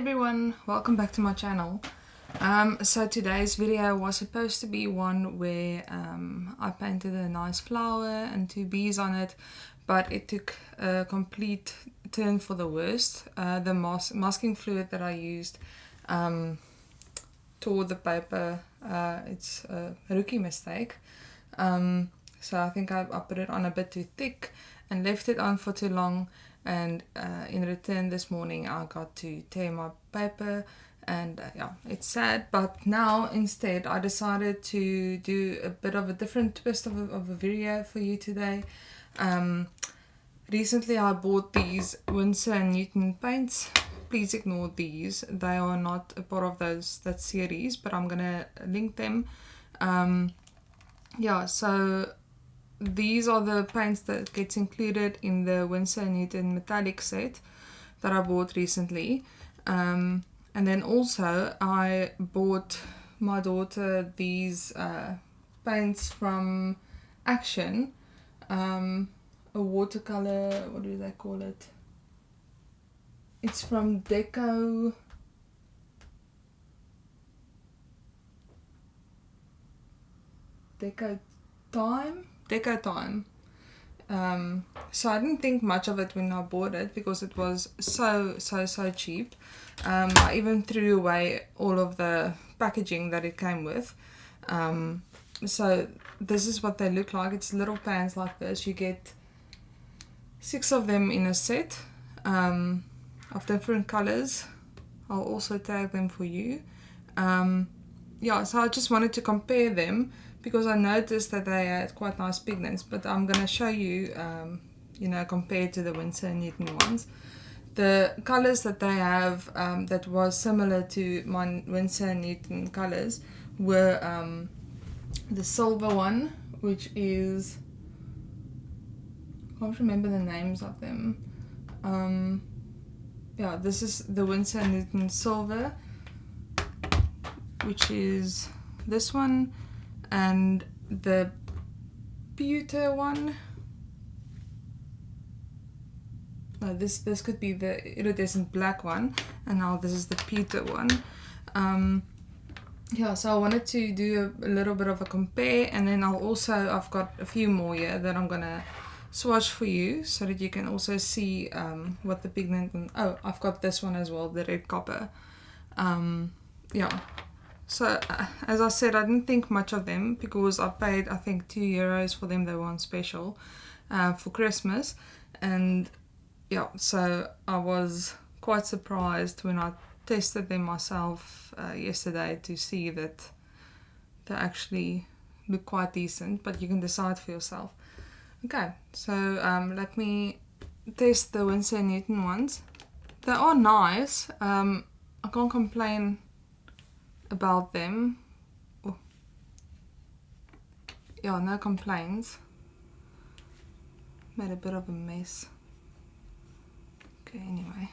everyone, welcome back to my channel. So today's video was supposed to be one where I painted a nice flower and two bees on it, but it took a complete turn for the worst. The masking fluid that I used tore the paper. It's a rookie mistake. So I think I put it on a bit too thick and left it on for too long, and in return this morning I got to tear my paper, and yeah, it's sad. But now instead I decided to do a bit of a different twist of a video for you today. Recently I bought these Winsor and Newton paints. Please ignore these, they are not a part of that series, but I'm gonna link them. Yeah, so these are the paints that gets included in the Winsor and Newton Metallic set that I bought recently. And then also I bought my daughter these paints from Action, a watercolor, what do they call it? It's from Deco Time. So I didn't think much of it when I bought it because it was so cheap. I even threw away all of the packaging that it came with. So this is what they look like. It's little pans like this. You get 6 of them in a set of different colors. I'll also tag them for you. Yeah, so I just wanted to compare them because I noticed that they had quite nice pigments, but I'm going to show you, you know, compared to the Winsor and Newton ones. The colors that they have that was similar to my Winsor and Newton colors were the silver one, which is, I can't remember the names of them. Yeah, this is the Winsor and Newton silver, which is this one, and the pewter one. No, this could be the iridescent black one, and now this is the pewter one. Yeah, so I wanted to do a little bit of a compare, and then I've got a few more here that I'm gonna swatch for you so that you can also see what the pigment. Oh, I've got this one as well, the red copper. Yeah. So, as I said, I didn't think much of them because I paid, I think, €2 for them. They were on special for Christmas. And, yeah, so I was quite surprised when I tested them myself yesterday to see that they actually look quite decent. But you can decide for yourself. Okay, so let me test the Winsor and Newton ones. They are nice. I can't complain about them. Oh. Yeah, no complaints. Made a bit of a mess. Okay, anyway.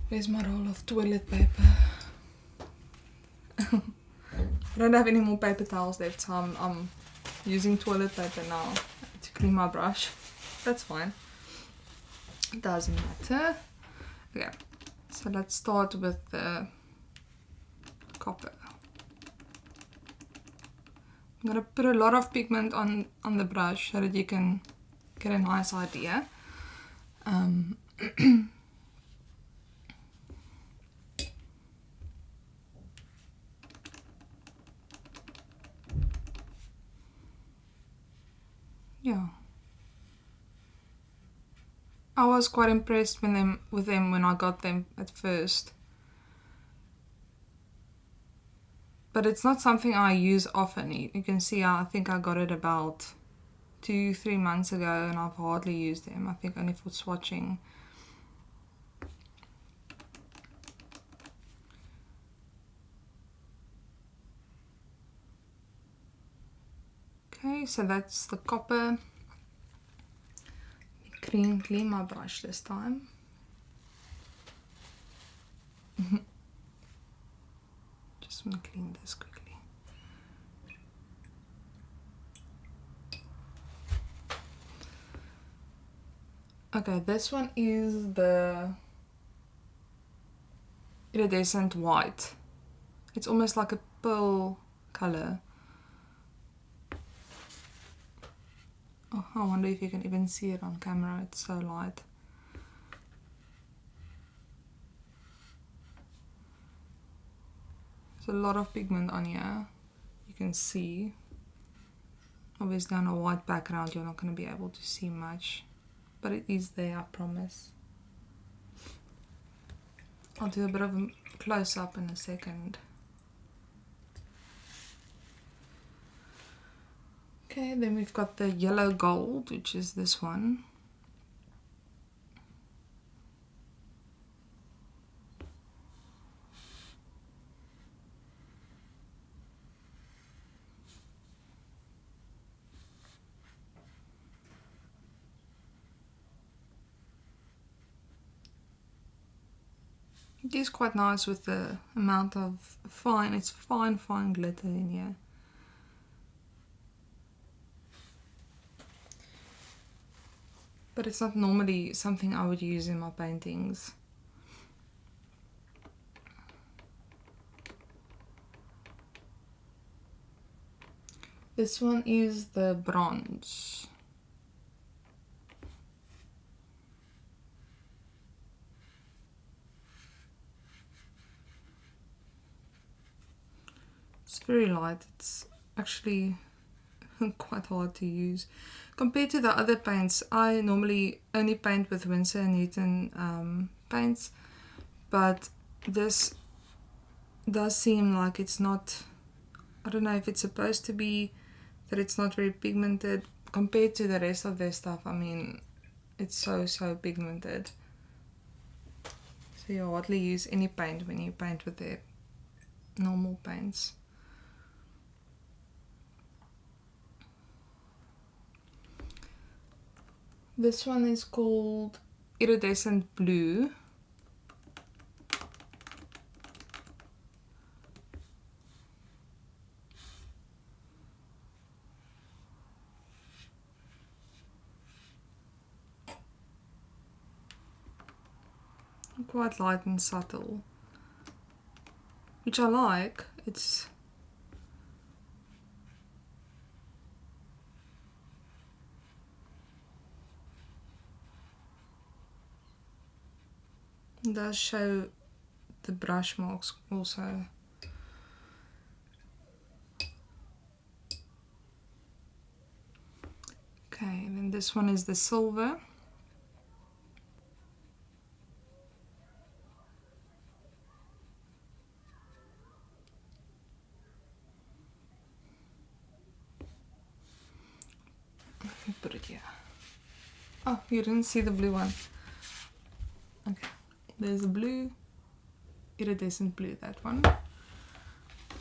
Where's my roll of toilet paper? I don't have any more paper towels left, so I'm using toilet paper now to clean my brush. That's fine. It doesn't matter. Okay. So let's start with the copper. I'm gonna put a lot of pigment on the brush so that you can get a nice idea. Yeah. I was quite impressed with them when I got them at first. But it's not something I use often. You can see I think I got it about 2-3 months ago and I've hardly used them. I think only for swatching. Okay, so that's the copper. Clean my brush this time. Just want to clean this quickly. Okay, this one is the iridescent white. It's almost like a pearl color. Oh, I wonder if you can even see it on camera, it's so light. There's a lot of pigment on here, you can see. Obviously on a white background you're not going to be able to see much, but it is there, I promise. I'll do a bit of a close-up in a second. Okay, then we've got the yellow gold, which is this one. It is quite nice with the amount of fine, it's fine glitter in here. But it's not normally something I would use in my paintings. This one is the bronze. It's very light, it's actually quite hard to use. Compared to the other paints, I normally only paint with Winsor and Newton paints, but this does seem like it's not, I don't know if it's supposed to be that it's not very pigmented compared to the rest of their stuff. I mean, it's so pigmented. So you hardly use any paint when you paint with their normal paints. This one is called Iridescent Blue. Quite light and subtle, which I like. It does show the brush marks also. Okay, and then this one is the silver. Put it here. Oh, you didn't see the blue one. Okay, there's a blue, iridescent blue, that one. Let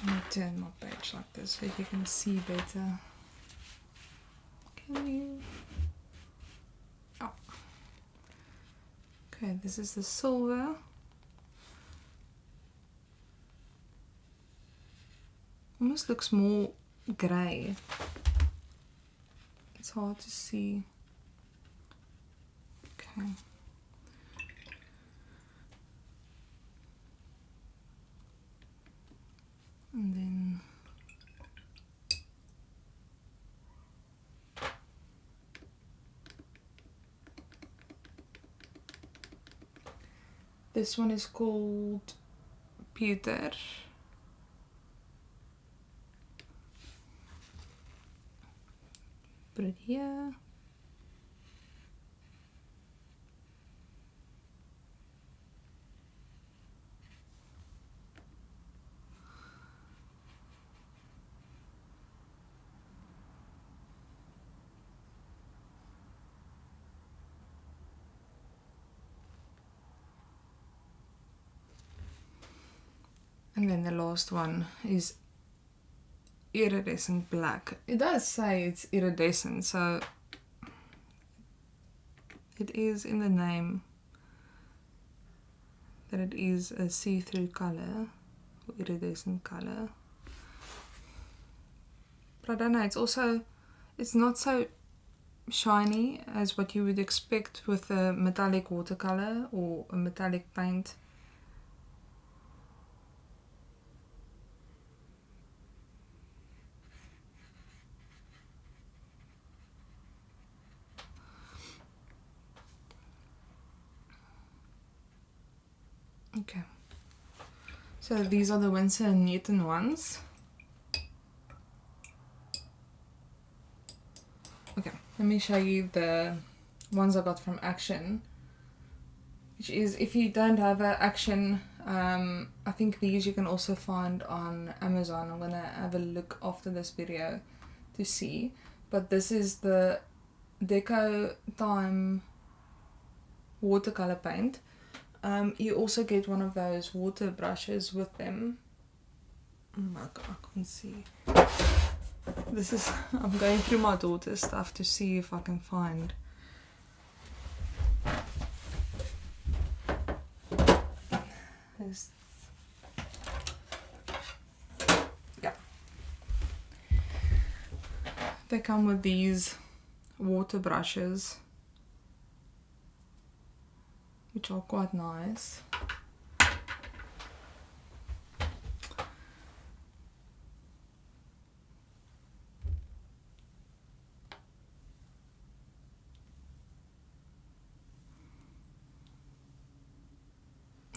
me turn my page like this so you can see better. Can you? Oh. Okay, this is the silver. Almost looks more grey. It's hard to see. Okay. And then this one is called Pewter. Put it here. And then the last one is iridescent black. It does say it's iridescent, so it is in the name that it is a see-through color, or iridescent color. But I don't know, it's not so shiny as what you would expect with a metallic watercolor or a metallic paint. Okay, so these are the Winsor and Newton ones. Okay, let me show you the ones I got from Action, which is, if you don't have an Action, I think these you can also find on Amazon. I'm gonna have a look after this video to see, but this is the Deco Time watercolor paint. You also get one of those water brushes with them. Oh my god, I can't see. This is, I'm going through my daughter's stuff to see if I can find. Yeah. They come with these water brushes, which are quite nice.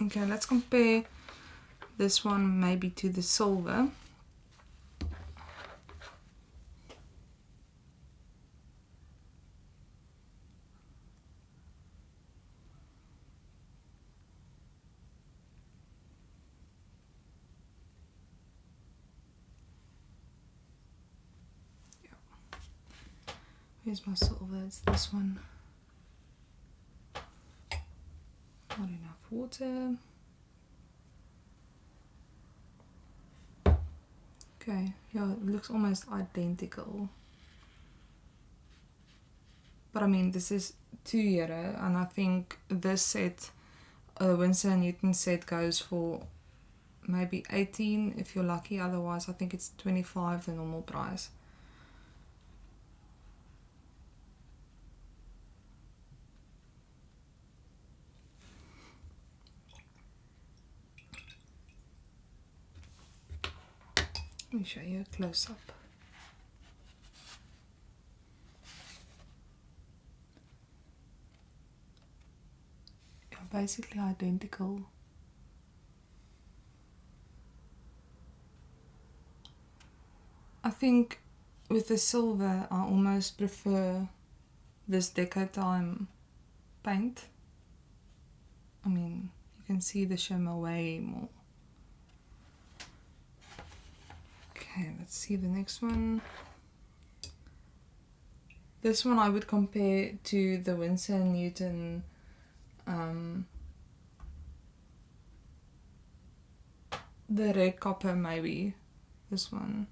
Okay, let's compare this one maybe to the silver. Where's my silver? It's this one. Not enough water. Okay, yeah, it looks almost identical. But I mean, this is €2, and I think this set, Winsor and Newton set, goes for maybe 18 if you're lucky. Otherwise, I think it's 25, the normal price. Let me show you a close-up. Yeah, basically identical. I think with the silver, I almost prefer this Deco Time paint. I mean, you can see the shimmer way more. Okay, let's see the next one. This one I would compare to the Winsor and Newton the red copper, maybe. This one.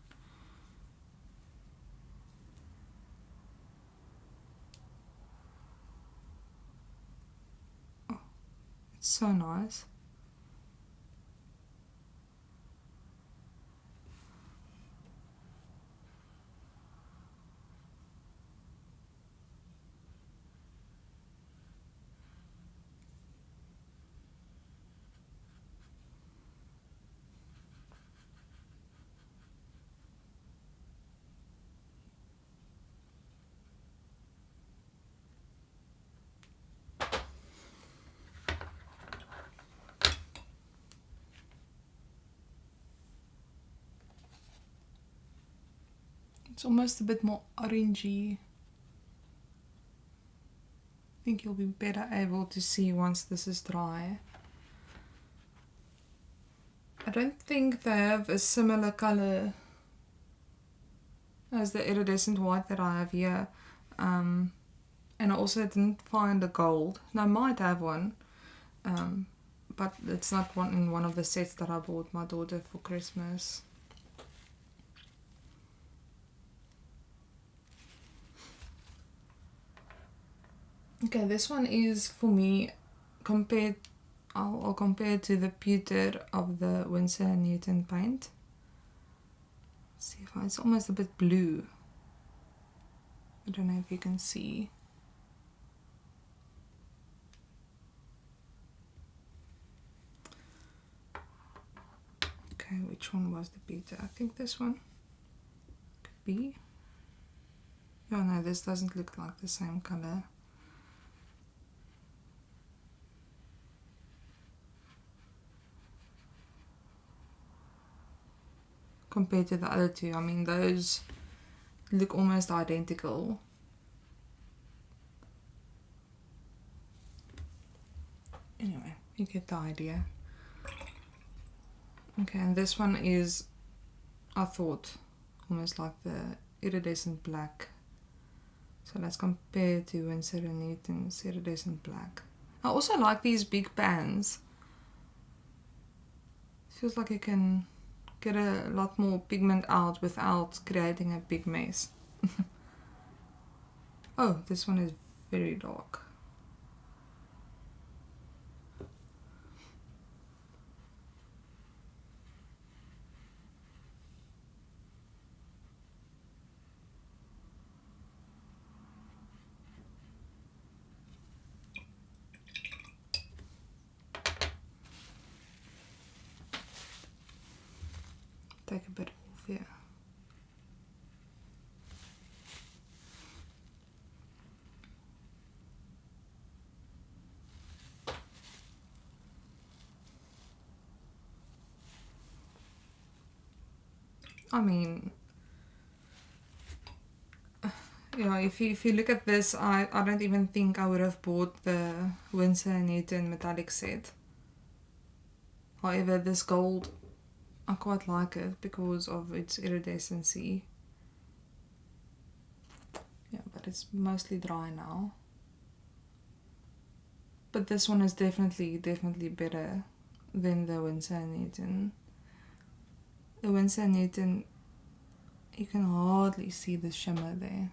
Oh, it's so nice. It's almost a bit more orangey. I think you'll be better able to see once this is dry. I don't think they have a similar color as the iridescent white that I have here. And I also didn't find a gold. Now I might have one, but it's not one in one of the sets that I bought my daughter for Christmas. Okay, this one is, for me, compared, I'll compare to the pewter of the Winsor and Newton paint. Let's see if it's almost a bit blue. I don't know if you can see. Okay, which one was the pewter? I think this one could be. Oh no, this doesn't look like the same color. compared to the other two. I mean, those look almost identical. Anyway, you get the idea. Okay, and this one is, I thought, almost like the iridescent black. So let's compare to Winsor and Newton's iridescent black. I also like these big pans. Feels like you can get a lot more pigment out without creating a big mess. Oh, this one is very dark. Take a bit off here. I mean, yeah, if you look at this, I don't even think I would have bought the Winsor and Newton Metallic set. However, this gold, I quite like it because of its iridescency. Yeah, but it's mostly dry now. But this one is definitely better than the Winsor and Newton. The Winsor and Newton, you can hardly see the shimmer there.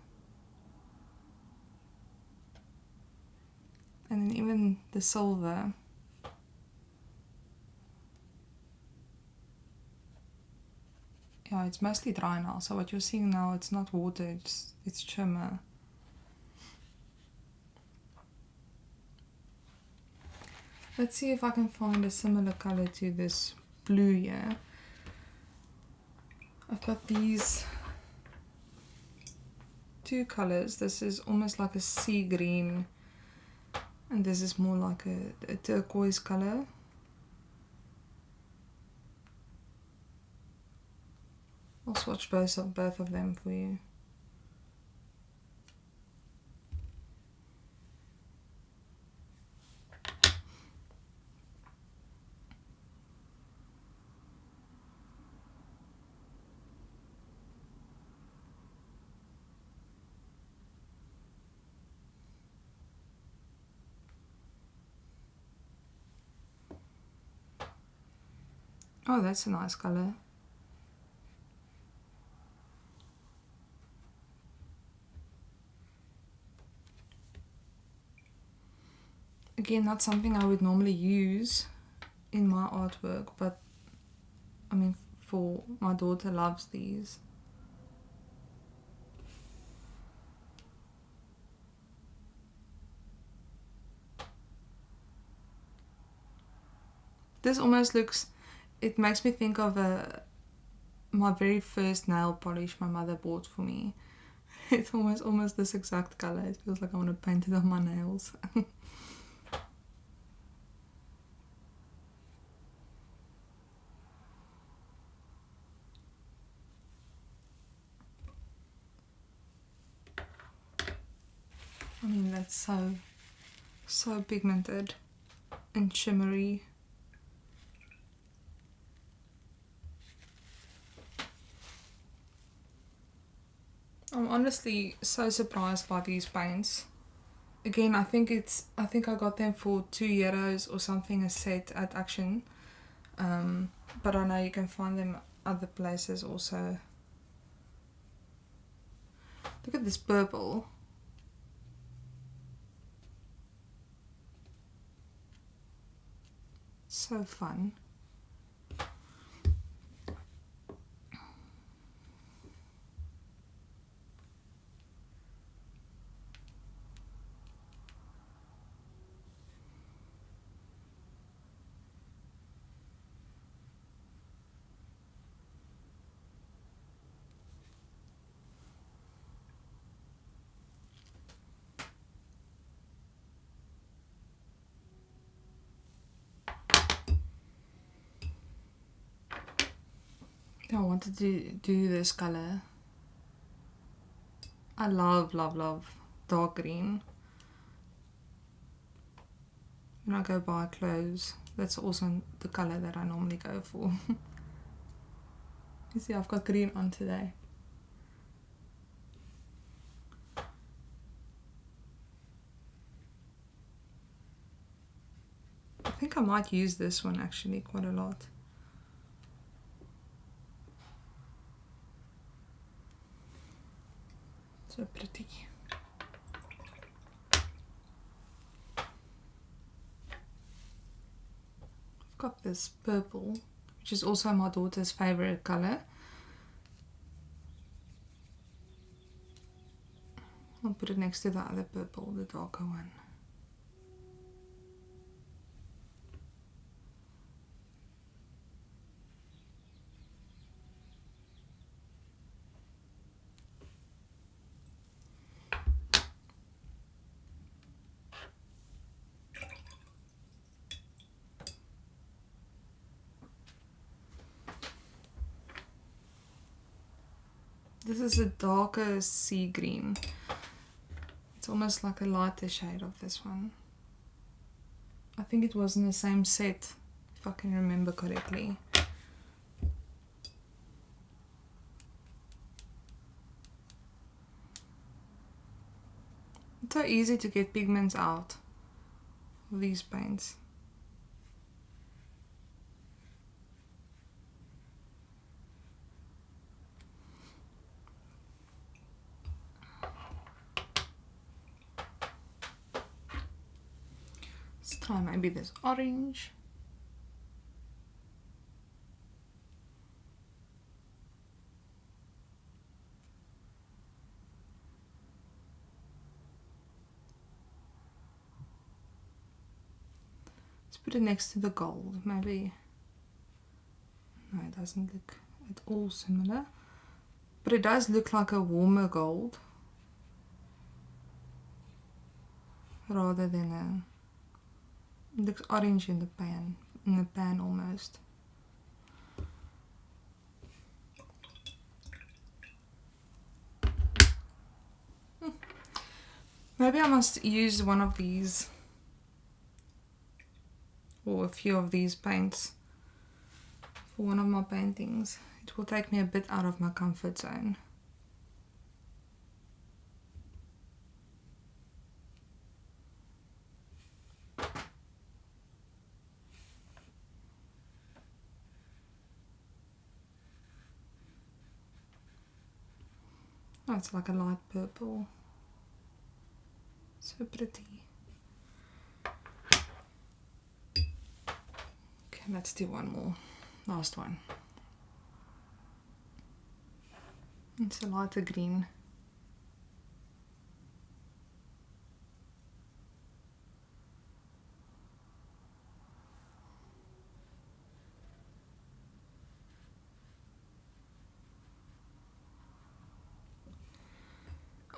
And then even the silver. Yeah, it's mostly dry now. So what you're seeing now, it's not water, it's shimmer. Let's see if I can find a similar color to this blue here. I've got these two colors. This is almost like a sea green, and this is more like a turquoise color. I'll swatch both of them for you. Oh, that's a nice color. Again, not something I would normally use in my artwork, but I mean, for my daughter loves these. This almost looks, it makes me think of my very first nail polish my mother bought for me. It's almost this exact color. It feels like I want to paint it on my nails. I mean, that's so pigmented and shimmery. I'm honestly so surprised by these paints. Again, I think I got them for €2 or something a set at Action. But I know you can find them other places also. Look at this purple. So fun. I wanted to do this color. I love, love, love dark green. When I go buy clothes, that's also the color that I normally go for. You see, I've got green on today. I think I might use this one actually quite a lot. So pretty. I've got this purple, which is also my daughter's favorite color. I'll put it next to the other purple, the darker one. This is a darker sea green. It's almost like a lighter shade of this one. I think it was in the same set, if I can remember correctly. It's so easy to get pigments out of these paints. Let's try maybe this orange. Let's put it next to the gold, maybe. No, it doesn't look at all similar. But it does look like a warmer gold. Rather than a... It looks orange in the pan almost. Maybe I must use one of these, or a few of these paints for one of my paintings. It will take me a bit out of my comfort zone. Oh, it's like a light purple. So pretty. Okay, let's do one more. Last one. It's a lighter green.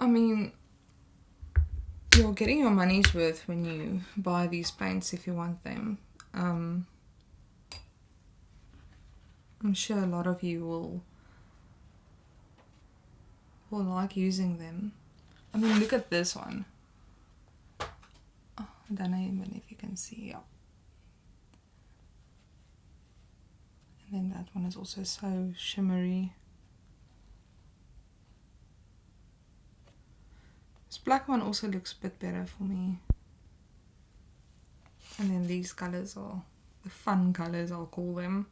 I mean, you're getting your money's worth when you buy these paints if you want them. I'm sure a lot of you will like using them. I mean, look at this one. Oh, I don't know even if you can see. Yeah. And then that one is also so shimmery. This black one also looks a bit better for me. And then these colors are the fun colors, I'll call them.